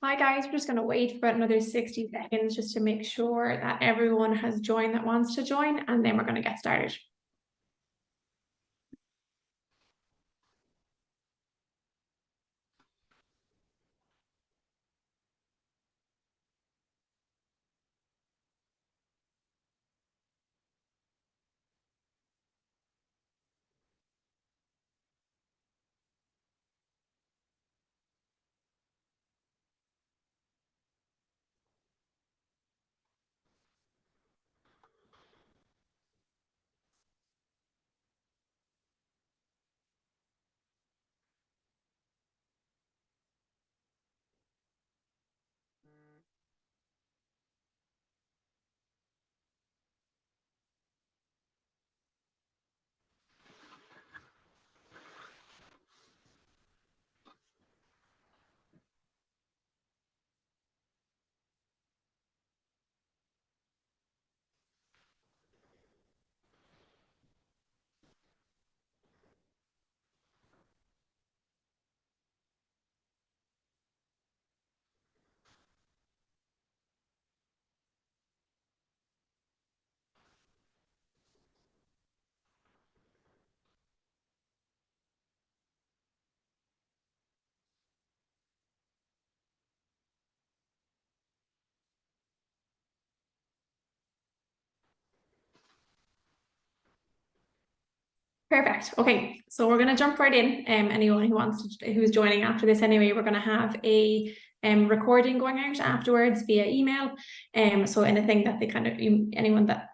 Hi guys, we're just going to wait for about another 60 seconds just to make sure that everyone has joined that wants to join, and then we're going to get started. Perfect. Okay, so we're going to jump right in. Anyone who's joining after this anyway, we're going to have a recording going out afterwards via email. So anything that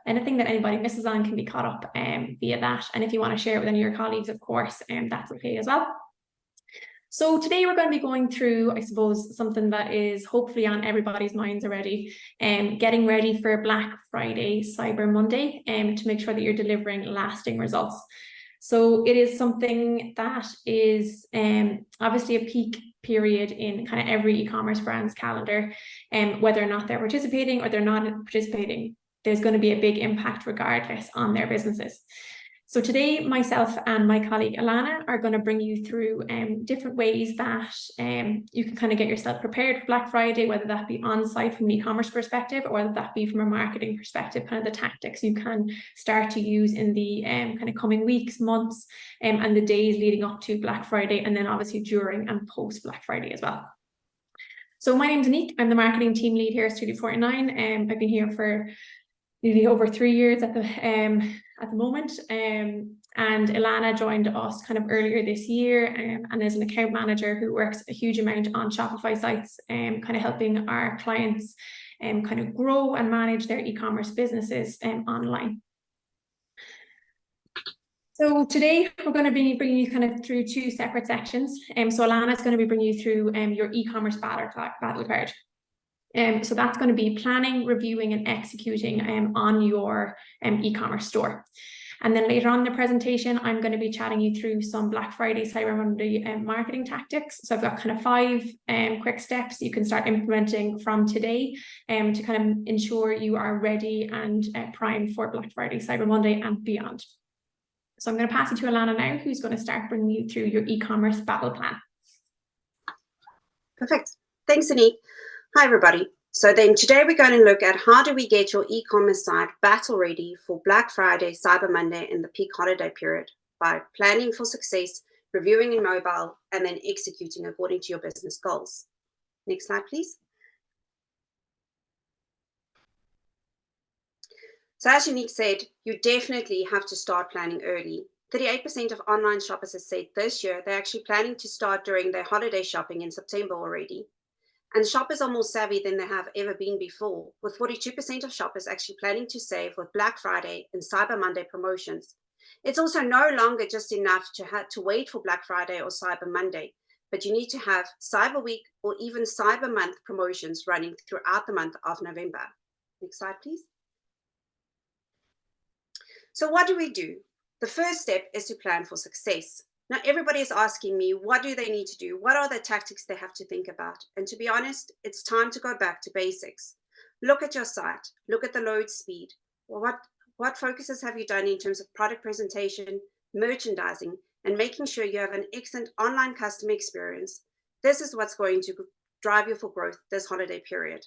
anything that anybody misses on can be caught up via that. And if you want to share it with any of your colleagues, of course, that's okay as well. So today we're going to be going through, I suppose, something that is hopefully on everybody's minds already, getting ready for Black Friday, Cyber Monday, to make sure that you're delivering lasting results. So it is something that is obviously a peak period in kind of every e-commerce brand's calendar, whether or not they're participating or they're not participating, there's going to be a big impact regardless on their businesses. So today, myself and my colleague Ilana are going to bring you through different ways that you can kind of get yourself prepared for Black Friday, whether that be on site from an e-commerce perspective or whether that be from a marketing perspective, kind of the tactics you can start to use in the kind of coming weeks, months, and the days leading up to Black Friday, and then obviously during and post Black Friday as well. So my name's Annik. I'm the marketing team lead here at Studio 49. I've been here for nearly over 3 years at the moment. And Ilana joined us kind of earlier this year and is an account manager who works a huge amount on Shopify sites, kind of helping our clients kind of grow and manage their e-commerce businesses online. So today we're going to be bringing you kind of through two separate sections. So Ilana is going to be bringing you through your e-commerce battle card. So that's going to be planning, reviewing, and executing on your e-commerce store. And then later on in the presentation, I'm going to be chatting you through some Black Friday, Cyber Monday marketing tactics. So I've got kind of 5 quick steps you can start implementing from today to kind of ensure you are ready and primed for Black Friday, Cyber Monday, and beyond. So I'm going to pass it to Ilana now, who's going to start bringing you through your e-commerce battle plan. Perfect. Thanks, Annik. Hi, everybody. So then today we're going to look at how do we get your e-commerce site battle ready for Black Friday, Cyber Monday, and the peak holiday period by planning for success, reviewing in mobile, and then executing according to your business goals. Next slide, please. So as Annik said, you definitely have to start planning early. 38% of online shoppers have said this year they're actually planning to start during their holiday shopping in September already. And shoppers are more savvy than they have ever been before, with 42% of shoppers actually planning to save with Black Friday and Cyber Monday promotions. It's also no longer just enough to have to wait for Black Friday or Cyber Monday, but you need to have Cyber Week or even Cyber Month promotions running throughout the month of November. Next slide, please. So what do we do? The first step is to plan for success. Now, everybody is asking me, what do they need to do? What are the tactics they have to think about? And to be honest, it's time to go back to basics. Look at your site, look at the load speed. Well, what focuses have you done in terms of product presentation, merchandising, and making sure you have an excellent online customer experience? This is what's going to drive you for growth this holiday period.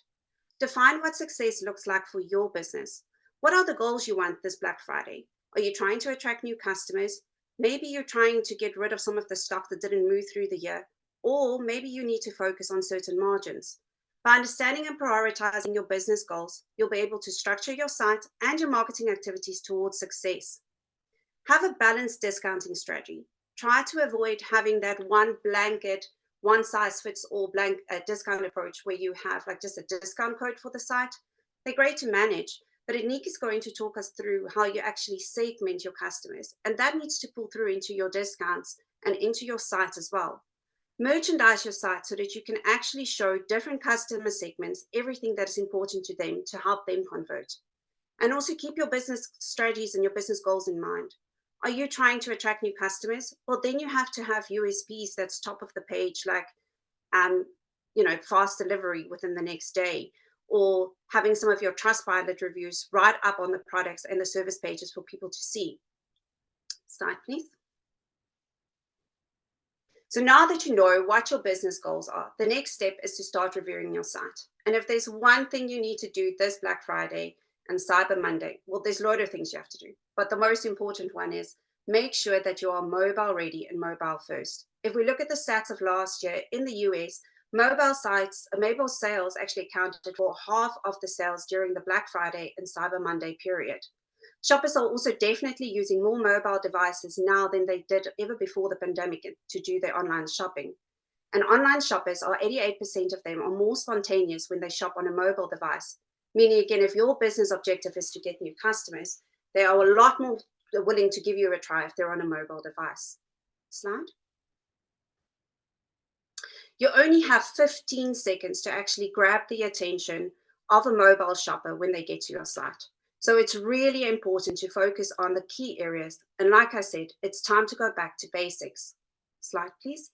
Define what success looks like for your business. What are the goals you want this Black Friday? Are you trying to attract new customers? Maybe you're trying to get rid of some of the stock that didn't move through the year, or maybe you need to focus on certain margins. By understanding and prioritizing your business goals, you'll be able to structure your site and your marketing activities towards success. Have a balanced discounting strategy. Try to avoid having that one blanket, one size fits all discount approach where you have like just a discount code for the site. They're great to manage, but Annik is going to talk us through how you actually segment your customers, and that needs to pull through into your discounts and into your site as well. Merchandise your site so that you can actually show different customer segments everything that is important to them to help them convert. And also keep your business strategies and your business goals in mind. Are you trying to attract new customers? Well, then you have to have USPs that's top of the page, like fast delivery within the next day, or having some of your Trustpilot reviews right up on the products and the service pages for people to see. Slide, please. So now that you know what your business goals are, the next step is to start reviewing your site. And if there's one thing you need to do this Black Friday and Cyber Monday, well, there's a lot of things you have to do. But the most important one is make sure that you are mobile ready and mobile first. If we look at the stats of last year in the US, mobile sales actually accounted for half of the sales during the Black Friday and Cyber Monday period. Shoppers are also definitely using more mobile devices now than they did ever before the pandemic to do their online shopping. And online shoppers are 88% of them are more spontaneous when they shop on a mobile device. Meaning, again, if your business objective is to get new customers, they are a lot more willing to give you a try if they're on a mobile device. Slide. You only have 15 seconds to actually grab the attention of a mobile shopper when they get to your site. So it's really important to focus on the key areas. And like I said, it's time to go back to basics. Slide, please.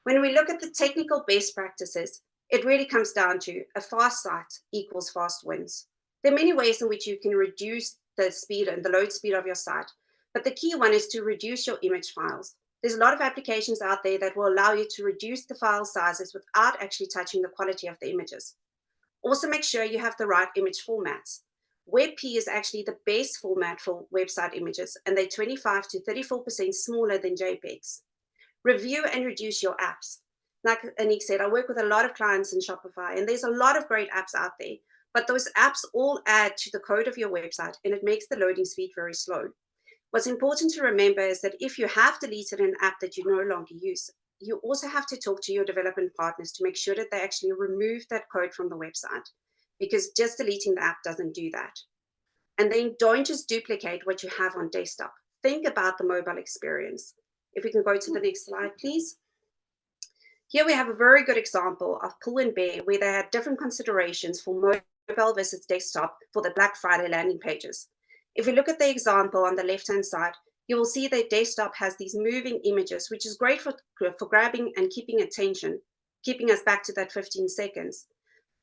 When we look at the technical best practices, it really comes down to a fast site equals fast wins. There are many ways in which you can reduce the speed and the load speed of your site, but the key one is to reduce your image files. There's a lot of applications out there that will allow you to reduce the file sizes without actually touching the quality of the images. Also, make sure you have the right image formats. WebP is actually the best format for website images, and they're 25 to 34% smaller than JPEGs. Review and reduce your apps. Like Annik said, I work with a lot of clients in Shopify, and there's a lot of great apps out there, but those apps all add to the code of your website, and it makes the loading speed very slow. What's important to remember is that if you have deleted an app that you no longer use, you also have to talk to your development partners to make sure that they actually remove that code from the website, because just deleting the app doesn't do that. And then don't just duplicate what you have on desktop. Think about the mobile experience. If we can go to the next slide, please. Here we have a very good example of Pull and Bear, where they had different considerations for mobile versus desktop for the Black Friday landing pages. If we look at the example on the left-hand side, you will see that desktop has these moving images, which is great for grabbing and keeping attention, keeping us back to that 15 seconds.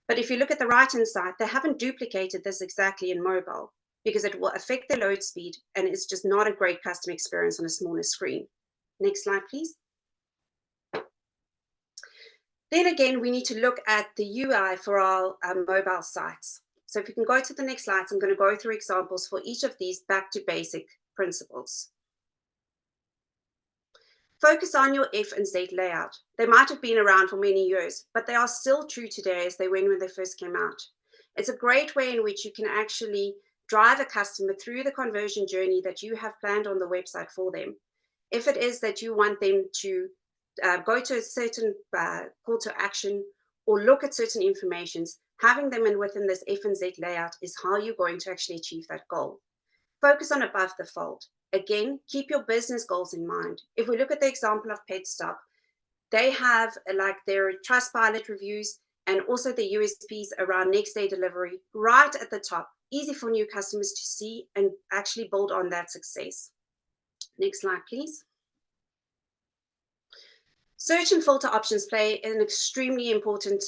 But if you look at the right-hand side, they haven't duplicated this exactly in mobile because it will affect the load speed and it's just not a great customer experience on a smaller screen. Next slide, please. Then again, we need to look at the UI for our mobile sites. So if you can go to the next slides, I'm going to go through examples for each of these back to basic principles. Focus on your F and Z layout. They might have been around for many years, but they are still true today as they were when they first came out. It's a great way in which you can actually drive a customer through the conversion journey that you have planned on the website for them. If it is that you want them to go to a certain call to action or look at certain informations, having them in within this F and Z layout is how you're going to actually achieve that goal. Focus on above the fold. Again, keep your business goals in mind. If we look at the example of PetStop, they have like their Trustpilot reviews and also the USPs around next day delivery right at the top, easy for new customers to see and actually build on that success. Next slide, please. Search and filter options play an extremely important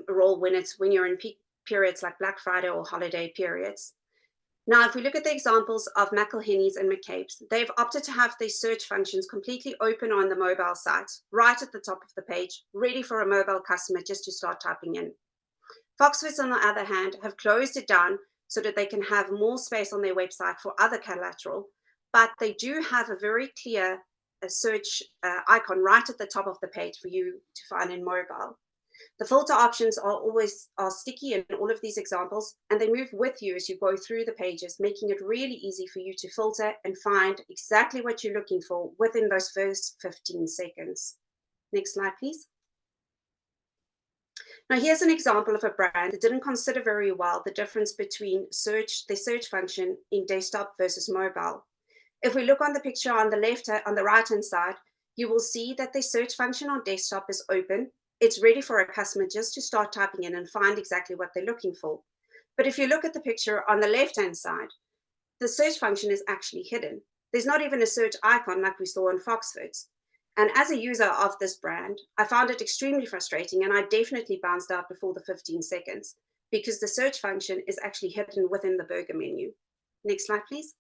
role when you're in peak periods like Black Friday or holiday periods. Now, if we look at the examples of McElhenney's and McCabe's, they've opted to have their search functions completely open on the mobile site, right at the top of the page, ready for a mobile customer just to start typing in. Foxwoods, on the other hand, have closed it down so that they can have more space on their website for other collateral, but they do have a very clear search icon right at the top of the page for you to find in mobile. The filter options are sticky in all of these examples, and they move with you as you go through the pages, making it really easy for you to filter and find exactly what you're looking for within those first 15 seconds. Next slide, please. Now, here's an example of a brand that didn't consider very well the difference between the search function in desktop versus mobile. If we look on the picture on the right-hand side, you will see that the search function on desktop is open. It's ready for a customer just to start typing in and find exactly what they're looking for. But if you look at the picture on the left-hand side, the search function is actually hidden. There's not even a search icon like we saw on Foxfoods. And as a user of this brand, I found it extremely frustrating, and I definitely bounced out before the 15 seconds because the search function is actually hidden within the burger menu. Next slide, please.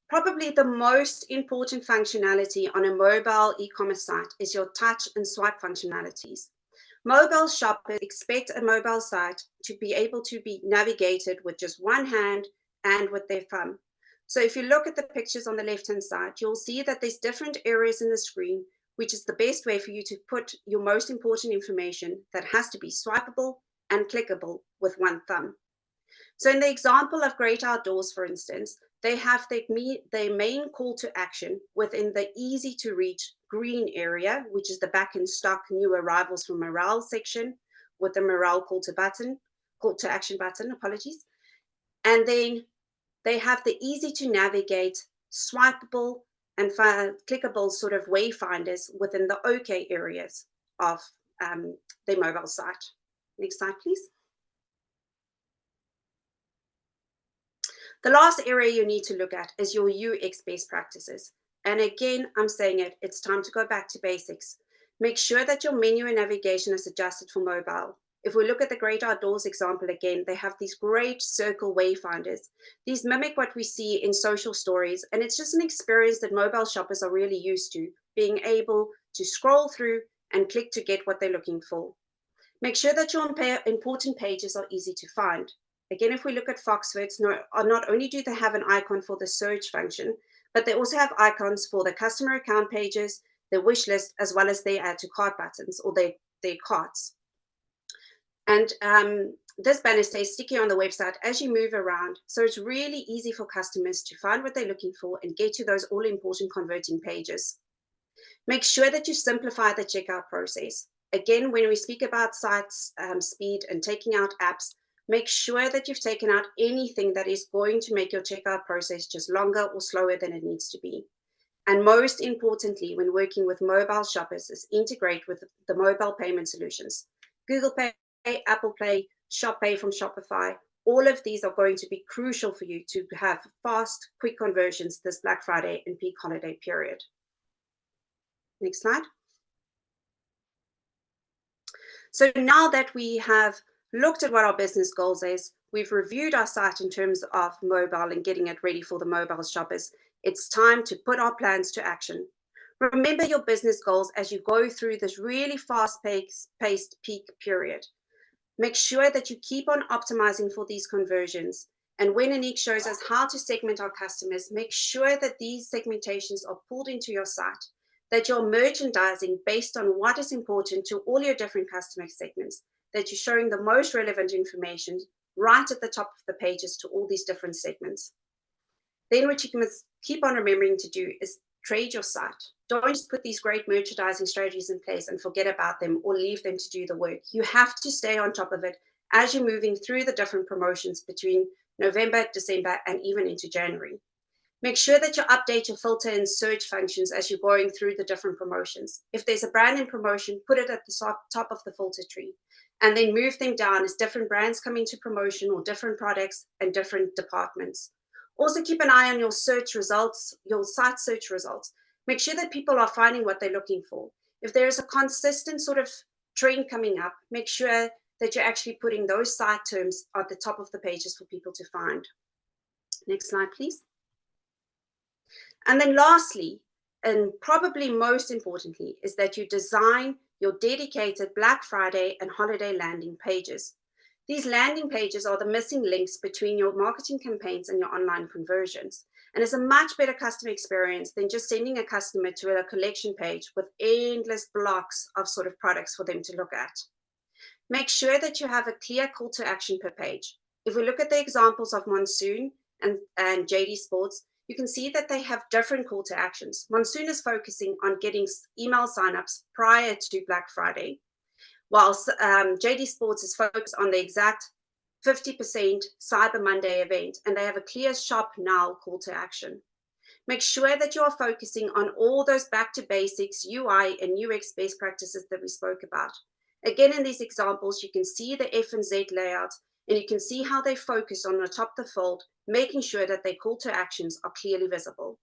Probably the most important functionality on a mobile e-commerce site is your touch and swipe functionalities. Mobile shoppers expect a mobile site to be able to be navigated with just one hand and with their thumb. So if you look at the pictures on the left-hand side, you'll see that there's different areas in the screen, which is the best way for you to put your most important information that has to be swipeable and clickable with one thumb. So in the example of Great Outdoors, for instance, they have their main call to action within the easy to reach green area, which is the back in stock new arrivals from morale section with the morale call to action button, apologies. And then they have the easy to navigate, swipeable and clickable sort of wayfinders within the OK areas of their mobile site. Next slide, please. The last area you need to look at is your UX best practices. And again, I'm saying it's time to go back to basics. Make sure that your menu and navigation is adjusted for mobile. If we look at the Great Outdoors example again, they have these great circle wayfinders. These mimic what we see in social stories, and it's just an experience that mobile shoppers are really used to, being able to scroll through and click to get what they're looking for. Make sure that your important pages are easy to find. Again, if we look at Foxfoods, not only do they have an icon for the search function, but they also have icons for the customer account pages, the wish list, as well as their add to cart buttons or their carts. And this banner stays sticky on the website as you move around. So it's really easy for customers to find what they're looking for and get to those all-important converting pages. Make sure that you simplify the checkout process. Again, when we speak about sites speed and taking out apps, make sure that you've taken out anything that is going to make your checkout process just longer or slower than it needs to be. And most importantly, when working with mobile shoppers, is integrate with the mobile payment solutions. Google Pay, Apple Pay, Shop Pay from Shopify, all of these are going to be crucial for you to have fast, quick conversions this Black Friday and peak holiday period. Next slide. So now that we have looked at what our business goals is, we've reviewed our site in terms of mobile and getting it ready for the mobile shoppers, it's time to put our plans to action. Remember your business goals as you go through this really fast-paced peak period. Make sure that you keep on optimizing for these conversions. And when Annik shows us how to segment our customers, make sure that these segmentations are pulled into your site, that you're merchandising based on what is important to all your different customer segments, that you're showing the most relevant information right at the top of the pages to all these different segments. Then what you must keep on remembering to do is trade your site. Don't just put these great merchandising strategies in place and forget about them or leave them to do the work. You have to stay on top of it as you're moving through the different promotions between November, December, and even into January. Make sure that you update your filter and search functions as you're going through the different promotions. If there's a brand in promotion, put it at the top of the filter tree, and then move them down as different brands come into promotion or different products and different departments. Also keep an eye on your search results, your site search results. Make sure that people are finding what they're looking for. If there is a consistent sort of trend coming up, make sure that you're actually putting those site terms at the top of the pages for people to find. Next slide, please. And then lastly, and probably most importantly, is that you design your dedicated Black Friday and holiday landing pages. These landing pages are the missing links between your marketing campaigns and your online conversions. And it's a much better customer experience than just sending a customer to a collection page with endless blocks of sort of products for them to look at. Make sure that you have a clear call to action per page. If we look at the examples of Monsoon and JD Sports, you can see that they have different call to actions. Monsoon is focusing on getting email signups prior to Black Friday, whilst JD Sports is focused on the exact 50% Cyber Monday event, and they have a clear shop now call to action. Make sure that you are focusing on all those back to basics, UI and UX best practices that we spoke about. Again, in these examples, you can see the F and Z layout, and you can see how they focus on the top of the fold, making sure that their call to actions are clearly visible.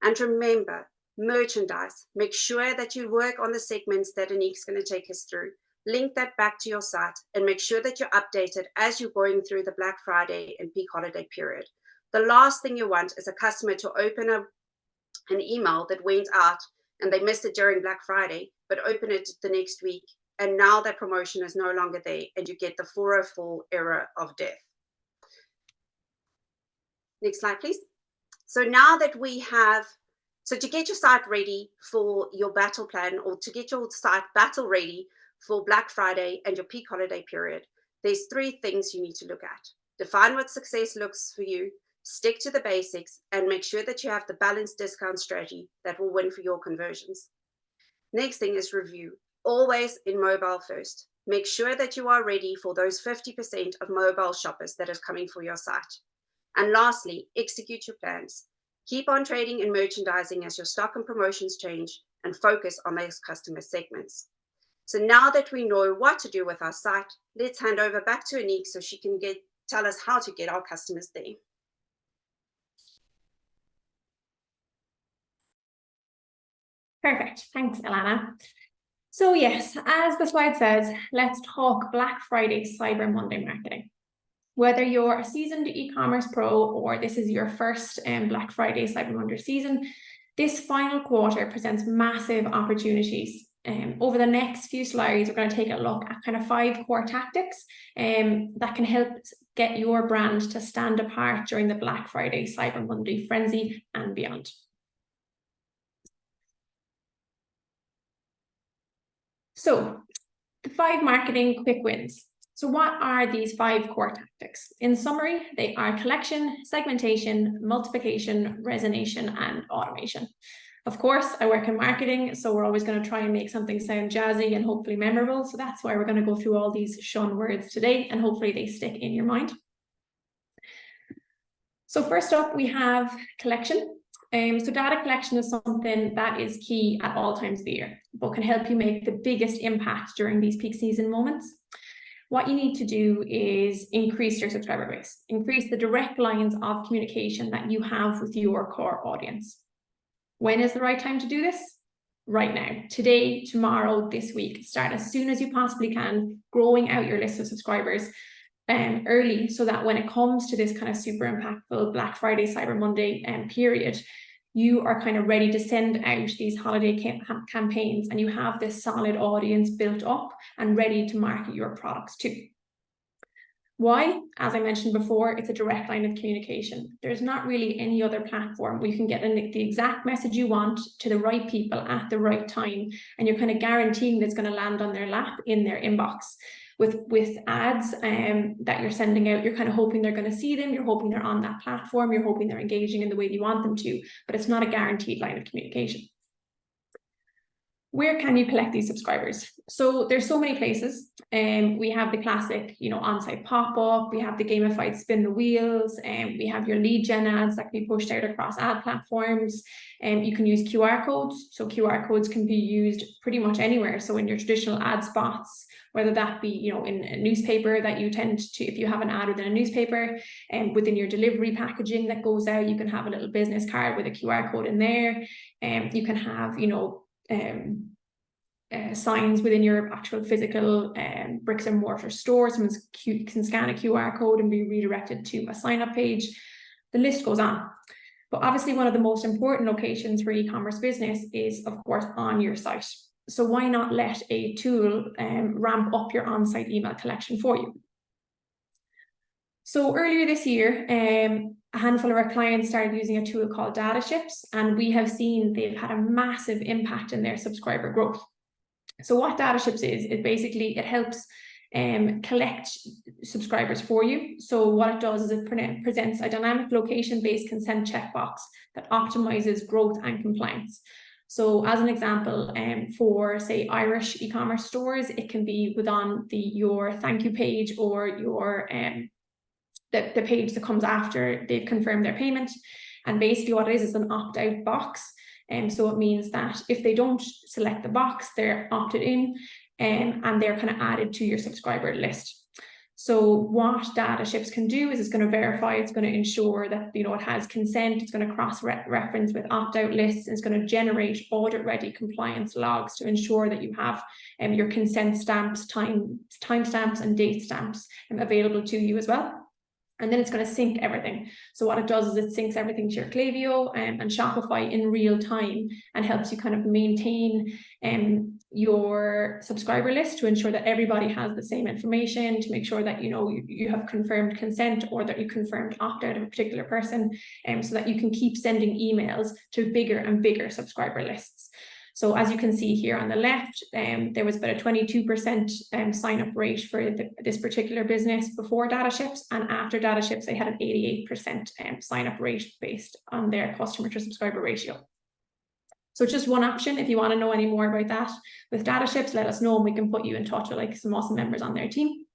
And remember, merchandise, make sure that you work on the segments that Annik's going to take us through. Link that back to your site and make sure that you're updated as you're going through the Black Friday and peak holiday period. The last thing you want is a customer to open an email that went out and they missed it during Black Friday, but open it the next week. And now that promotion is no longer there and you get the 404 error of death. Next slide, please. So now that we have, so to get your site ready for your battle plan, or to get your site battle ready for Black Friday and your peak holiday period, there's 3 things you need to look at. Define what success looks for you, stick to the basics, and make sure that you have the balanced discount strategy that will win for your conversions. Next thing is review. Always in mobile first. Make sure that you are ready for those 50% of mobile shoppers that is coming for your site. And lastly, execute your plans. Keep on trading and merchandising as your stock and promotions change, and focus on those customer segments. So now that we know what to do with our site, let's hand over back to Annik so she can tell us how to get our customers there. Perfect. Thanks, Ilana. So yes, as the slide says, let's talk Black Friday, Cyber Monday marketing. Whether you're a seasoned e-commerce pro or this is your first Black Friday, Cyber Monday season, this final quarter presents massive opportunities. Over the next few slides, we're going to take a look at kind of 5 core tactics that can help get your brand to stand apart during the Black Friday, Cyber Monday frenzy and beyond. So the 5 marketing quick wins. So what are these 5 core tactics? In summary, they are collection, segmentation, multiplication, resonation, and automation. Of course, I work in marketing, so we're always going to try and make something sound jazzy and hopefully memorable. So that's why we're going to go through all these shun words today, and hopefully they stick in your mind. So first up, we have collection. So data collection is something that is key at all times of the year, but can help you make the biggest impact during these peak season moments. What you need to do is increase your subscriber base, increase the direct lines of communication that you have with your core audience. When is the right time to do this? Right now, today, tomorrow, this week. Start as soon as you possibly can, growing out your list of subscribers early, so that when it comes to this kind of super impactful Black Friday, Cyber Monday period, you are kind of ready to send out these holiday campaigns and you have this solid audience built up and ready to market your products to. Why? As I mentioned before, it's a direct line of communication. There's not really any other platform where you can get the exact message you want to the right people at the right time, and you're kind of guaranteeing that it's going to land on their lap in their inbox. With ads that you're sending out, you're kind of hoping they're going to see them, you're hoping they're on that platform, you're hoping they're engaging in the way you want them to, but it's not a guaranteed line of communication. Where can you collect these subscribers? So there's so many places. We have the classic, on-site pop-up, we have the gamified spin the wheels, and we have your lead gen ads that can be pushed out across ad platforms. You can use QR codes. So QR codes can be used pretty much anywhere. So in your traditional ad spots, whether that be, in a newspaper that you tend to, if you have an ad within a newspaper, and within your delivery packaging that goes out, you can have a little business card with a QR code in there. You can have, signs within your actual physical bricks and mortar store. Someone can scan a QR code and be redirected to a sign-up page. The list goes on. But obviously, one of the most important locations for e-commerce business is, of course, on your site. So why not let a tool ramp up your on-site email collection for you? So earlier this year, a handful of our clients started using a tool called Data Ships, and we have seen they've had a massive impact in their subscriber growth. So what Data Ships is basically, it helps collect subscribers for you. So what it does is it presents a dynamic location-based consent checkbox that optimizes growth and compliance. So as an example, for say Irish e-commerce stores, it can be within your thank you page or your the page that comes after they've confirmed their payment. And basically what it is an opt-out box. So it means that if they don't select the box, they're opted in and they're kind of added to your subscriber list. So what Data Ships can do is it's going to verify, it's going to ensure that it has consent, it's going to cross-reference with opt-out lists, and it's going to generate audit-ready compliance logs to ensure that you have your consent stamps, timestamps and date stamps available to you as well. And then it's going to sync everything. So what it does is it syncs everything to your Klaviyo and Shopify in real time and helps you kind of maintain your subscriber list to ensure that everybody has the same information, to make sure that you have confirmed consent or that you confirmed opt-out of a particular person, so that you can keep sending emails to bigger and bigger subscriber lists. So as you can see here on the left, there was about a 22% sign-up rate for this particular business before Data Ships, and after Data Ships, they had an 88% sign-up rate based on their customer to subscriber ratio. So just one option. If you want to know any more about that with Data Ships, let us know and we can put you in touch with some awesome members on their team.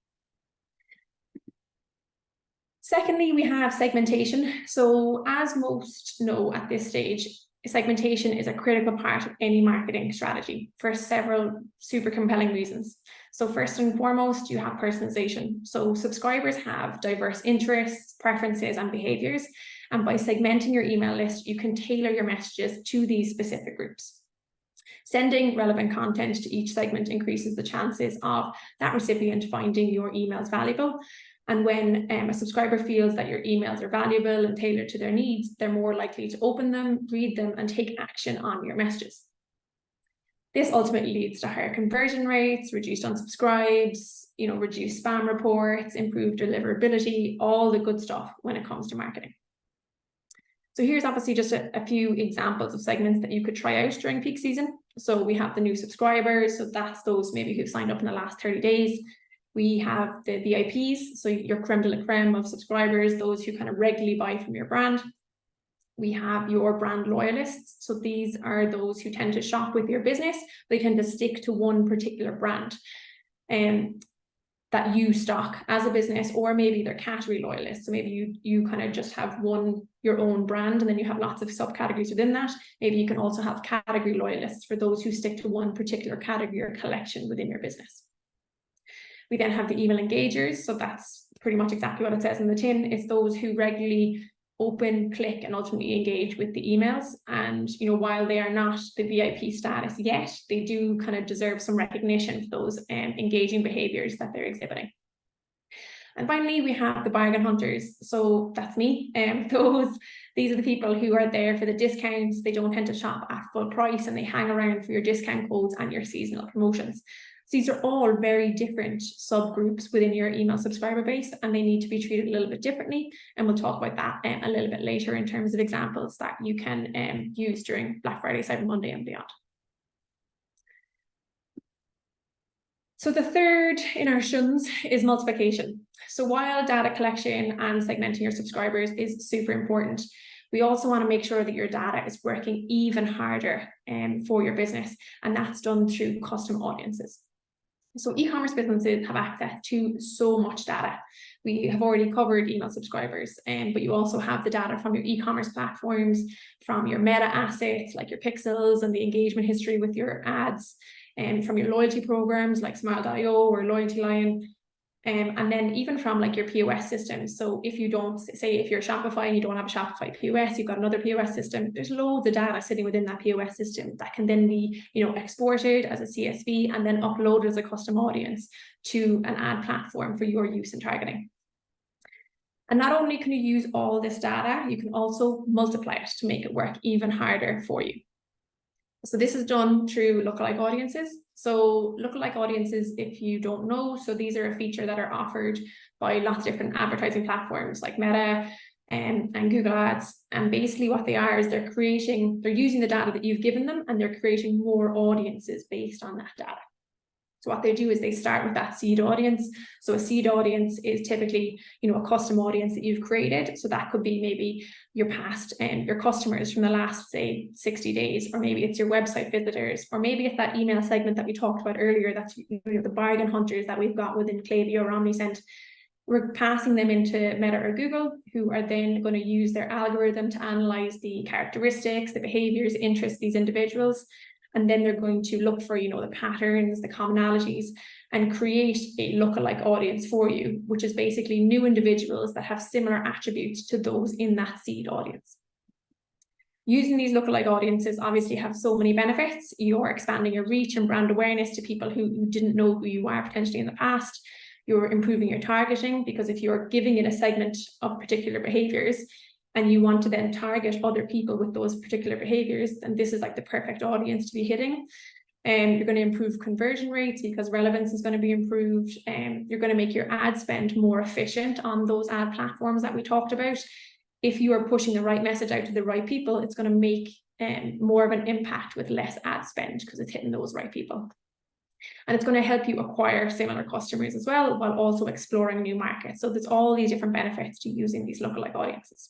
Secondly, we have segmentation. So as most know at this stage, segmentation is a critical part of any marketing strategy for several super compelling reasons. So first and foremost, you have personalization. So subscribers have diverse interests, preferences, and behaviors. And by segmenting your email list, you can tailor your messages to these specific groups. Sending relevant content to each segment increases the chances of that recipient finding your emails valuable. And when a subscriber feels that your emails are valuable and tailored to their needs, they're more likely to open them, read them, and take action on your messages. This ultimately leads to higher conversion rates, reduced unsubscribes, reduced spam reports, improved deliverability, all the good stuff when it comes to marketing. So here's obviously just a few examples of segments that you could try out during peak season. So we have the new subscribers, so that's those maybe who've signed up in the last 30 days. We have the VIPs, so your creme de la creme of subscribers, those who kind of regularly buy from your brand. We have your brand loyalists. So these are those who tend to shop with your business. They tend to stick to one particular brand that you stock as a business, or maybe they're category loyalists. So maybe you kind of just have your own brand, and then you have lots of subcategories within that. Maybe you can also have category loyalists for those who stick to one particular category or collection within your business. We then have the email engagers. So that's pretty much exactly what it says in the tin. It's those who regularly open, click, and ultimately engage with the emails. And while they are not the VIP status yet, they do kind of deserve some recognition for those engaging behaviors that they're exhibiting. And finally, we have the bargain hunters. So that's me. These are the people who are there for the discounts. They don't tend to shop at full price, and they hang around for your discount codes and your seasonal promotions. So these are all very different subgroups within your email subscriber base, and they need to be treated a little bit differently. And we'll talk about that a little bit later in terms of examples that you can use during Black Friday, Cyber Monday, and beyond. So the third in our shuns is multiplication. So while data collection and segmenting your subscribers is super important, we also want to make sure that your data is working even harder for your business, and that's done through custom audiences. So e-commerce businesses have access to so much data. We have already covered email subscribers, but you also have the data from your e-commerce platforms, from your meta assets like your pixels and the engagement history with your ads, and from your loyalty programs like Smile.io or Loyalty Lion. And then even from like your POS system. So if you don't, say if you're Shopify and you don't have a Shopify POS, you've got another POS system, there's loads of data sitting within that POS system that can then be, exported as a CSV and then uploaded as a custom audience to an ad platform for your use and targeting. And not only can you use all this data, you can also multiply it to make it work even harder for you. So this is done through lookalike audiences. So lookalike audiences, if you don't know, so these are a feature that are offered by lots of different advertising platforms like Meta and Google Ads. And basically what they are is they're using the data that you've given them and they're creating more audiences based on that data. So what they do is they start with that seed audience. So a seed audience is typically, a custom audience that you've created. So that could be maybe your past and your customers from the last, say, 60 days, or maybe it's your website visitors, or maybe it's that email segment that we talked about earlier. That's the bargain hunters that we've got within Klaviyo or Omnisend. We're passing them into Meta or Google, who are then going to use their algorithm to analyze the characteristics, the behaviors, interests of these individuals. And then they're going to look for, the patterns, the commonalities, and create a lookalike audience for you, which is basically new individuals that have similar attributes to those in that seed audience. Using these lookalike audiences obviously have so many benefits. You're expanding your reach and brand awareness to people who didn't know who you are potentially in the past. You're improving your targeting, because if you're giving it a segment of particular behaviors, and you want to then target other people with those particular behaviors, then this is like the perfect audience to be hitting. You're going to improve conversion rates because relevance is going to be improved. You're going to make your ad spend more efficient on those ad platforms that we talked about. If you are pushing the right message out to the right people, it's going to make more of an impact with less ad spend because it's hitting those right people. And it's going to help you acquire similar customers as well, while also exploring new markets. So there's all these different benefits to using these lookalike audiences.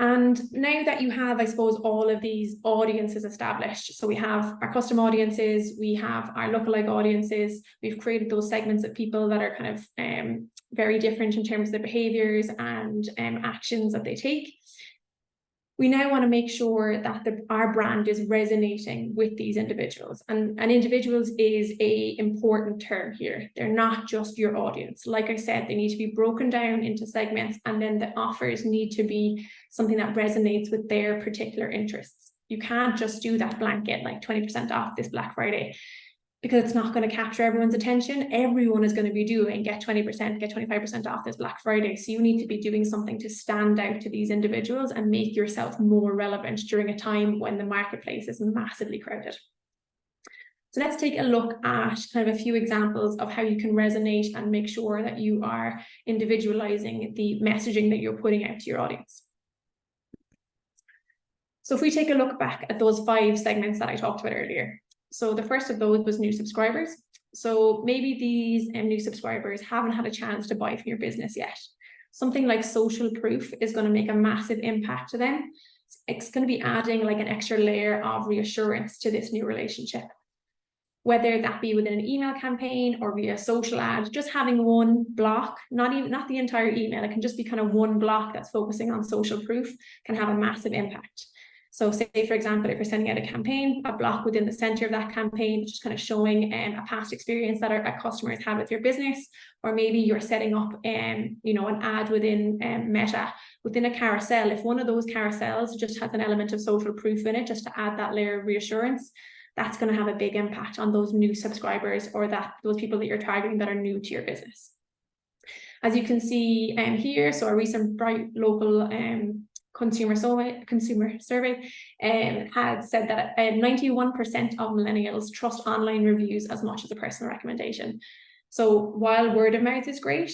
And now that you have, I suppose, all of these audiences established, so we have our custom audiences, we have our lookalike audiences, we've created those segments of people that are kind of very different in terms of their behaviors and actions that they take. We now want to make sure that our brand is resonating with these individuals. And individuals is an important term here. They're not just your audience. Like I said, they need to be broken down into segments, and then the offers need to be something that resonates with their particular interests. You can't just do that blanket, like 20% off this Black Friday, because it's not going to capture everyone's attention. Everyone is going to be doing get 20%, get 25% off this Black Friday. So you need to be doing something to stand out to these individuals and make yourself more relevant during a time when the marketplace is massively crowded. So let's take a look at kind of a few examples of how you can resonate and make sure that you are individualizing the messaging that you're putting out to your audience. So if we take a look back at those 5 segments that I talked about earlier. So the first of those was new subscribers. So maybe these new subscribers haven't had a chance to buy from your business yet. Something like social proof is going to make a massive impact to them. It's going to be adding like an extra layer of reassurance to this new relationship. Whether that be within an email campaign or via social ad, just having one block, not the entire email, it can just be kind of one block that's focusing on social proof, can have a massive impact. So say, for example, if you're sending out a campaign, a block within the center of that campaign, just kind of showing a past experience that our customers have with your business, or maybe you're setting up an ad within Meta, within a carousel. If one of those carousels just has an element of social proof in it, just to add that layer of reassurance, that's going to have a big impact on those new subscribers, or those people that you're targeting that are new to your business. As you can see here, so a recent Bright local consumer survey had said that 91% of millennials trust online reviews as much as a personal recommendation. So while word of mouth is great,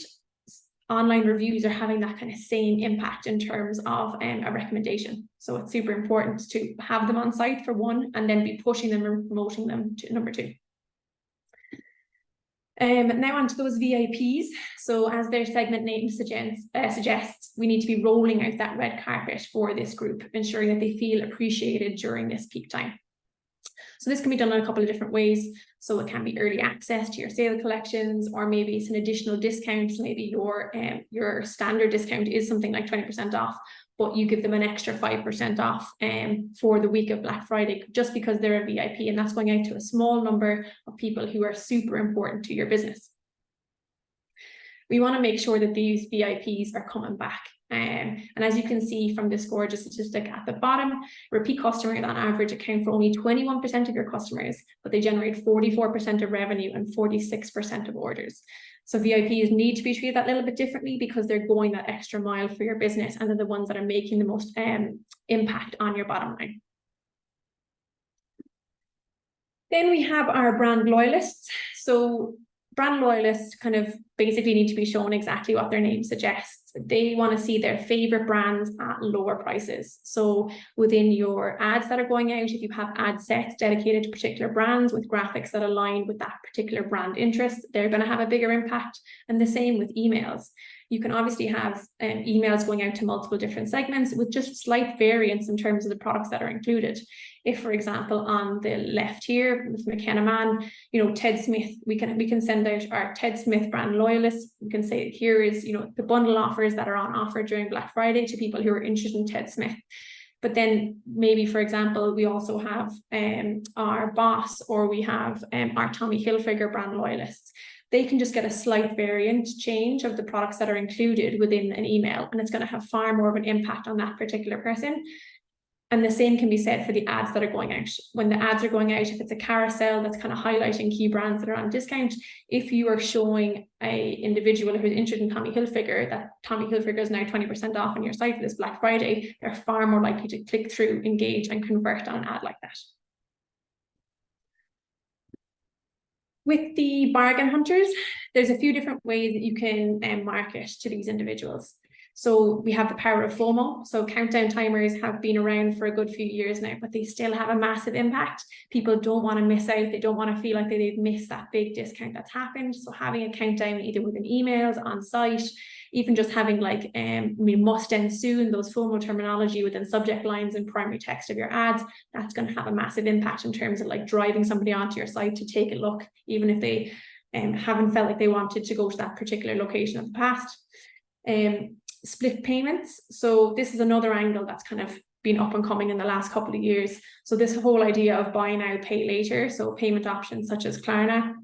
online reviews are having that kind of same impact in terms of a recommendation. So it's super important to have them on site for one, and then be pushing them and promoting them to number 2. Now on to those VIPs. So as their segment name suggests, we need to be rolling out that red carpet for this group, ensuring that they feel appreciated during this peak time. So this can be done in a couple of different ways. So it can be early access to your sale collections, or maybe it's an additional discount. So maybe your standard discount is something like 20% off, but you give them an extra 5% off for the week of Black Friday, just because they're a VIP, and that's going out to a small number of people who are super important to your business. We want to make sure that these VIPs are coming back. And as you can see from this gorgeous statistic at the bottom, repeat customers on average account for only 21% of your customers, but they generate 44% of revenue and 46% of orders. So VIPs need to be treated that little bit differently, because they're going that extra mile for your business, and they're the ones that are making the most impact on your bottom line. Then we have our brand loyalists. So brand loyalists kind of basically need to be shown exactly what their name suggests. They want to see their favorite brands at lower prices. So within your ads that are going out, if you have ad sets dedicated to particular brands with graphics that align with that particular brand interest, they're going to have a bigger impact. And the same with emails. You can obviously have emails going out to multiple different segments with just slight variance in terms of the products that are included. If, for example, on the left here with McKenna Man, Ted Smith, we can send out our Ted Smith brand loyalists. We can say here is, the bundle offers that are on offer during Black Friday to people who are interested in Ted Smith. But then maybe, for example, we also have our Boss, or we have our Tommy Hilfiger brand loyalists. They can just get a slight variant change of the products that are included within an email, and it's going to have far more of an impact on that particular person. And the same can be said for the ads that are going out. When the ads are going out, if it's a carousel that's kind of highlighting key brands that are on discount, if you are showing an individual who's interested in Tommy Hilfiger that Tommy Hilfiger is now 20% off on your site for this Black Friday, they're far more likely to click through, engage, and convert on an ad like that. With the bargain hunters, there's a few different ways that you can market to these individuals. So we have the power of FOMO. So countdown timers have been around for a good few years now, but they still have a massive impact. People don't want to miss out. They don't want to feel like they've missed that big discount that's happened. So having a countdown either within emails, on site, even just having like must end soon, those FOMO terminology within subject lines and primary text of your ads, that's going to have a massive impact in terms of like driving somebody onto your site to take a look, even if they haven't felt like they wanted to go to that particular location of the past. Split payments. So this is another angle that's kind of been up and coming in the last couple of years. So this whole idea of buy now, pay later. So payment options such as Klarna.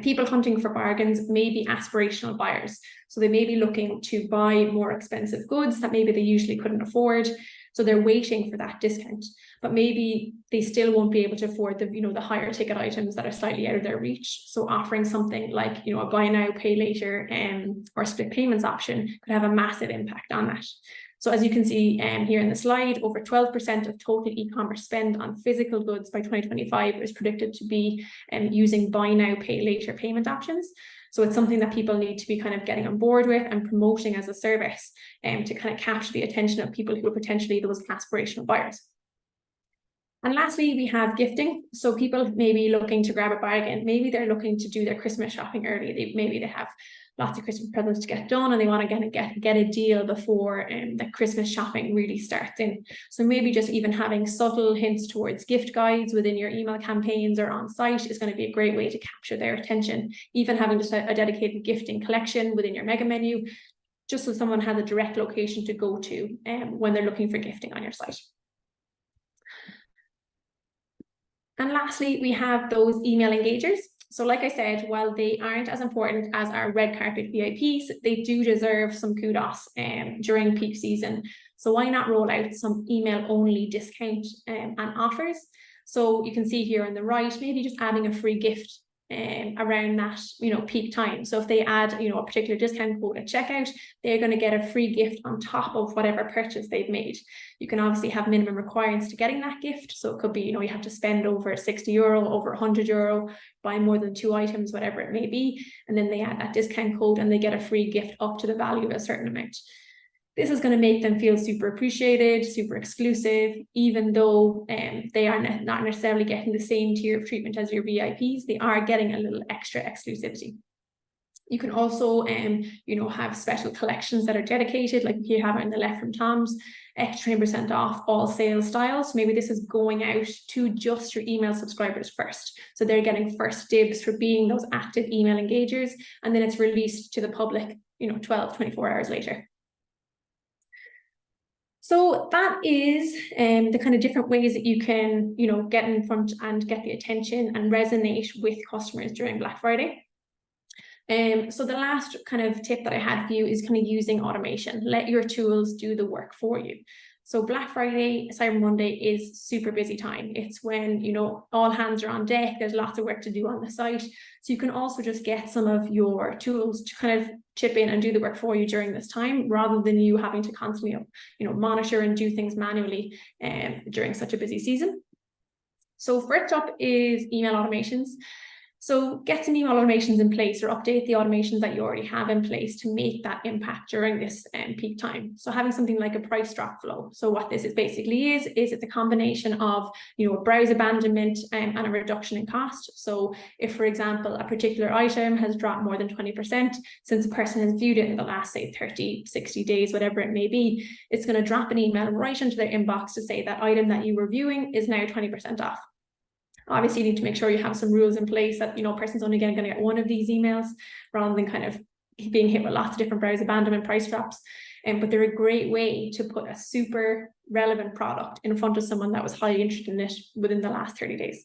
People hunting for bargains may be aspirational buyers. So they may be looking to buy more expensive goods that maybe they usually couldn't afford. So they're waiting for that discount, but maybe they still won't be able to afford the higher ticket items that are slightly out of their reach. So offering something like, a buy now, pay later or split payments option could have a massive impact on that. So as you can see here in the slide, over 12% of total e-commerce spend on physical goods by 2025 is predicted to be using buy now, pay later payment options. So it's something that people need to be kind of getting on board with and promoting as a service to kind of capture the attention of people who are potentially those aspirational buyers. And lastly, we have gifting. So people may be looking to grab a bargain. Maybe they're looking to do their Christmas shopping early. Maybe they have lots of Christmas presents to get done and they want to get a deal before the Christmas shopping really starts in. So maybe just even having subtle hints towards gift guides within your email campaigns or on site is going to be a great way to capture their attention. Even having just a dedicated gifting collection within your mega menu, just so someone has a direct location to go to when they're looking for gifting on your site. And lastly, we have those email engagers. So like I said, while they aren't as important as our red carpet VIPs, they do deserve some kudos during peak season. So why not roll out some email only discount and offers? So you can see here on the right, maybe just adding a free gift around that peak time. So if they add a particular discount code at checkout, they're going to get a free gift on top of whatever purchase they've made. You can obviously have minimum requirements to getting that gift. So it could be you have to spend over €60, over €100, buy more than 2 items, whatever it may be, and then they add that discount code and they get a free gift up to the value of a certain amount. This is going to make them feel super appreciated, super exclusive, even though they are not necessarily getting the same tier of treatment as your VIPs. They are getting a little extra exclusivity. You can also, have special collections that are dedicated, like you have it in the left from Tom's, extra 20% off all sales styles. So maybe this is going out to just your email subscribers first. So they're getting first dibs for being those active email engagers, and then it's released to the public, 12, 24 hours later. So that is the kind of different ways that you can, get in front and get the attention and resonate with customers during Black Friday. So the last kind of tip that I had for you is kind of using automation. Let your tools do the work for you. So Black Friday, Cyber Monday is super busy time. It's when, all hands are on deck. There's lots of work to do on the site. So you can also just get some of your tools to kind of chip in and do the work for you during this time, rather than you having to constantly, monitor and do things manually during such a busy season. So first up is email automations. So get some email automations in place, or update the automations that you already have in place to make that impact during this peak time. So having something like a price drop flow. So what this is basically is it's a combination of, a browse abandonment and a reduction in cost. So if, for example, a particular item has dropped more than 20% since a person has viewed it in the last, say, 30, 60 days, whatever it may be, it's going to drop an email right into their inbox to say that item that you were viewing is now 20% off. Obviously, you need to make sure you have some rules in place that, a person's only going to get one of these emails, rather than kind of being hit with lots of different browse abandonment price drops. But they're a great way to put a super relevant product in front of someone that was highly interested in it within the last 30 days.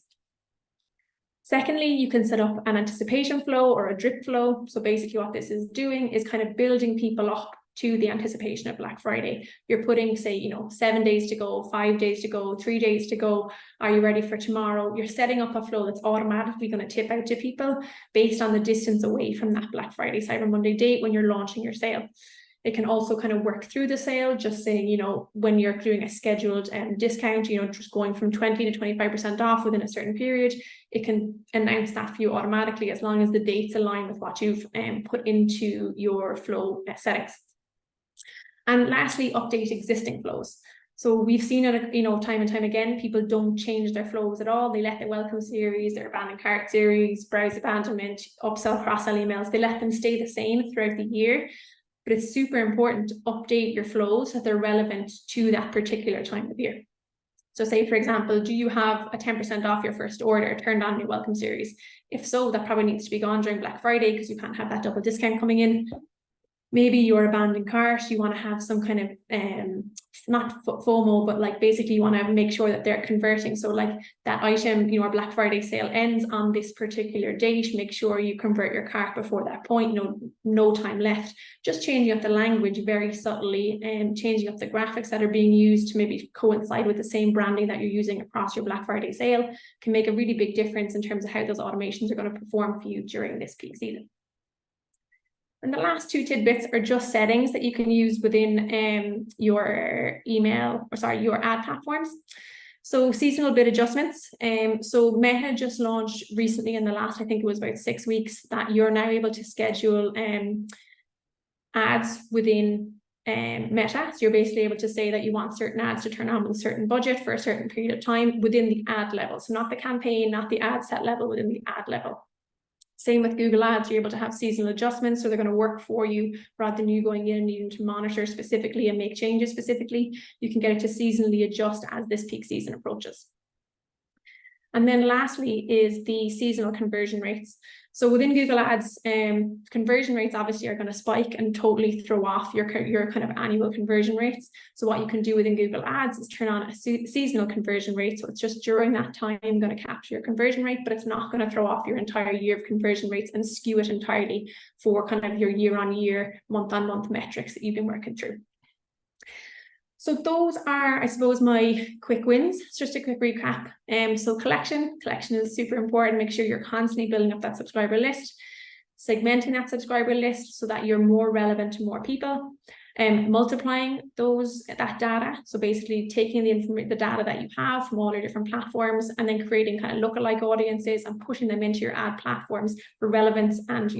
Secondly, you can set up an anticipation flow or a drip flow. So basically what this is doing is kind of building people up to the anticipation of Black Friday. You're putting, say, 7 days to go, 5 days to go, 3 days to go. Are you ready for tomorrow? You're setting up a flow that's automatically going to tip out to people based on the distance away from that Black Friday, Cyber Monday date when you're launching your sale. It can also kind of work through the sale, just saying, when you're doing a scheduled discount, just going from 20 to 25% off within a certain period, it can announce that for you automatically, as long as the dates align with what you've put into your flow settings. And lastly, update existing flows. So we've seen it, time and time again, people don't change their flows at all. They let their welcome series, their abandoned cart series, browse abandonment, upsell, cross-sell emails, they let them stay the same throughout the year. But it's super important to update your flows so that they're relevant to that particular time of year. So say, for example, do you have a 10% off your first order turned on your welcome series? If so, that probably needs to be gone during Black Friday, because you can't have that double discount coming in. Maybe your abandoned cart, you want to have some kind of, not FOMO, but like basically you want to make sure that they're converting. So like that item, our Black Friday sale ends on this particular date. Make sure you convert your cart before that point, no time left. Just changing up the language very subtly and changing up the graphics that are being used to maybe coincide with the same branding that you're using across your Black Friday sale can make a really big difference in terms of how those automations are going to perform for you during this peak season. And the last two tidbits are just settings that you can use within your your ad platforms. So seasonal bid adjustments. So Meta just launched recently in the last, I think it was about 6 weeks, that you're now able to schedule ads within Meta. So you're basically able to say that you want certain ads to turn on with a certain budget for a certain period of time within the ad level. So not the campaign, not the ad set level, within the ad level. Same with Google Ads, you're able to have seasonal adjustments, so they're going to work for you rather than you going in and needing to monitor specifically and make changes specifically. You can get it to seasonally adjust as this peak season approaches. And then lastly is the seasonal conversion rates. So within Google Ads, conversion rates obviously are going to spike and totally throw off your kind of annual conversion rates. So what you can do within Google Ads is turn on a seasonal conversion rate. So it's just during that time going to capture your conversion rate, but it's not going to throw off your entire year of conversion rates and skew it entirely for kind of your year-on-year, month-on-month metrics that you've been working through. So those are, I suppose, my quick wins. It's just a quick recap. So collection is super important. Make sure you're constantly building up that subscriber list, segmenting that subscriber list so that you're more relevant to more people, multiplying that data. So basically taking the data that you have from all your different platforms and then creating kind of lookalike audiences and pushing them into your ad platforms for relevance and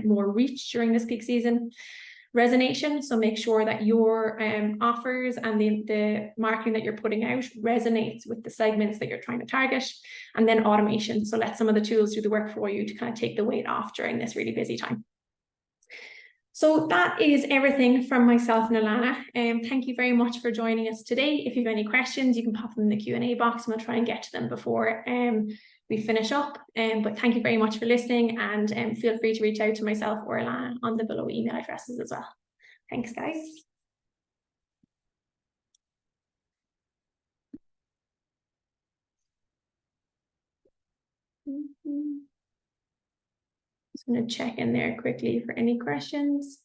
more reach during this peak season. Resonation, so make sure that your offers and the marketing that you're putting out resonates with the segments that you're trying to target. And then automation, so let some of the tools do the work for you to kind of take the weight off during this really busy time. So that is everything from myself and Ilana. Thank you very much for joining us today. If you have any questions, you can pop them in the Q&A box and we'll try and get to them before we finish up. But thank you very much for listening, and feel free to reach out to myself or Ilana on the below email addresses as well. Thanks, guys. Just going to check in there quickly for any questions.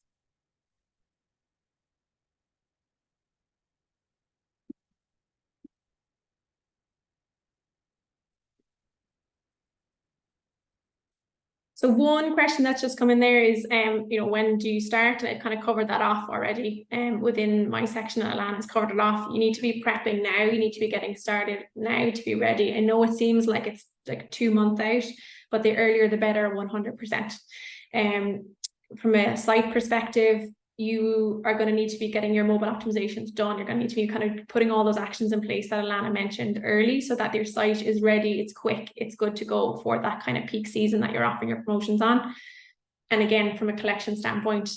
So one question that's just come in there is, when do you start? And I've kind of covered that off already within my section. Ilana's covered it off. You need to be prepping now. You need to be getting started now to be ready. I know it seems like it's like 2 months out, but the earlier the better, 100%. From a site perspective, you are going to need to be getting your mobile optimizations done. You're going to need to be kind of putting all those actions in place that Ilana mentioned early, so that your site is ready, it's quick, it's good to go for that kind of peak season that you're offering your promotions on. And again, from a collection standpoint,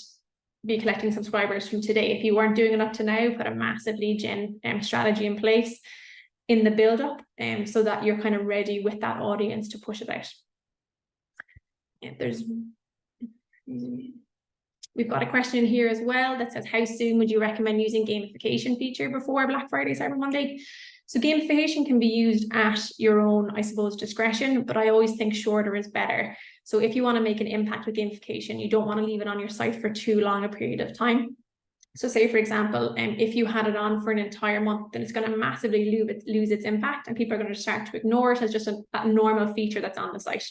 be collecting subscribers from today. If you weren't doing it up to now, put a massive lead gen strategy in place in the build up, so that you're kind of ready with that audience to push it out. We've got a question here as well that says, how soon would you recommend using gamification feature before Black Friday, Cyber Monday? So gamification can be used at your own, I suppose, discretion, but I always think shorter is better. So if you want to make an impact with gamification, you don't want to leave it on your site for too long a period of time. So say, for example, if you had it on for an entire month, then it's going to massively lose its impact, and people are going to start to ignore it as just a normal feature that's on the site.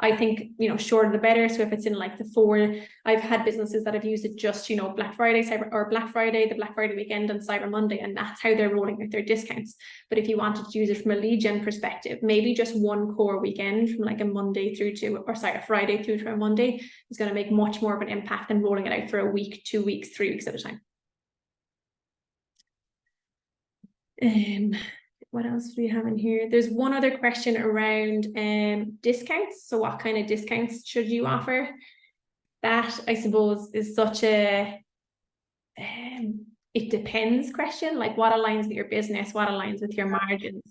I think, shorter the better. So if it's in like the 4, I've had businesses that have used it just, Black Friday, Black Friday, the Black Friday weekend and Cyber Monday, and that's how they're rolling out their discounts. But if you wanted to use it from a lead gen perspective, maybe just one core weekend from like a Monday through to, a Friday through to a Monday is going to make much more of an impact than rolling it out for a week, 2 weeks, 3 weeks at a time. What else do we have in here? There's one other question around discounts. So what kind of discounts should you offer? That, I suppose, is such a it depends question. Like, what aligns with your business, what aligns with your margins?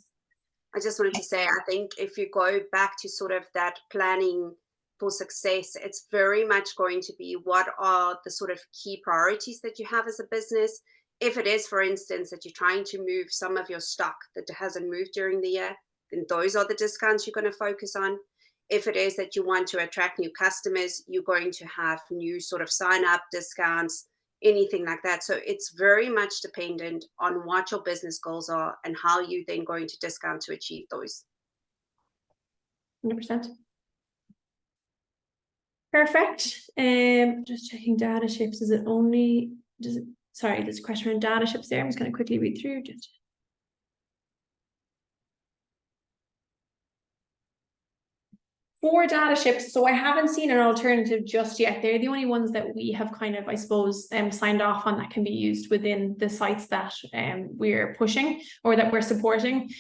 I just wanted to say, I think if you go back to sort of that planning for success, it's very much going to be what are the sort of key priorities that you have as a business. If it is, for instance, that you're trying to move some of your stock that hasn't moved during the year, then those are the discounts you're going to focus on. If it is that you want to attract new customers, you're going to have new sort of sign up discounts, anything like that. So it's very much dependent on what your business goals are and how you then going to discount to achieve those. 100%. Perfect. Just checking data ships. Is it only, sorry, there's a question around data ships there. I'm just going to quickly read through. For data ships, so I haven't seen an alternative just yet. They're the only ones that we have kind of, I suppose, signed off on that can be used within the sites that we're pushing or that we're supporting.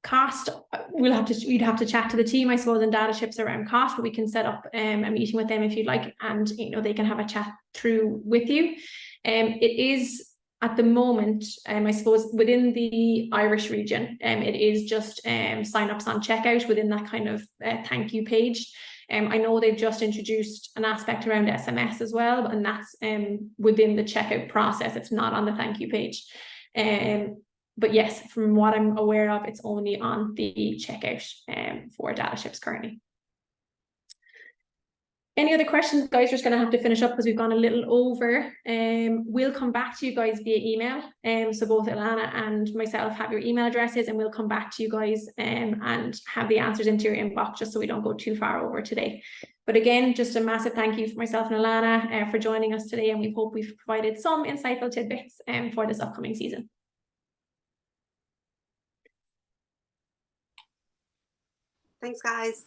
Cost, you'd have to chat to the team, I suppose, in data ships around cost, but we can set up a meeting with them if you'd like, and they can have a chat through with you. It is at the moment, I suppose, within the Irish region, it is just sign-ups on checkout within that kind of thank you page. I know they've just introduced an aspect around SMS as well, and that's within the checkout process. It's not on the thank you page. But yes, from what I'm aware of, it's only on the checkout for data ships currently. Any other questions, guys? We're just going to have to finish up because we've gone a little over. We'll come back to you guys via email. So both Ilana and myself have your email addresses, and we'll come back to you guys and have the answers into your inbox, just so we don't go too far over today. But again, just a massive thank you for myself and Ilana for joining us today, and we hope we've provided some insightful tidbits for this upcoming season. Thanks, guys.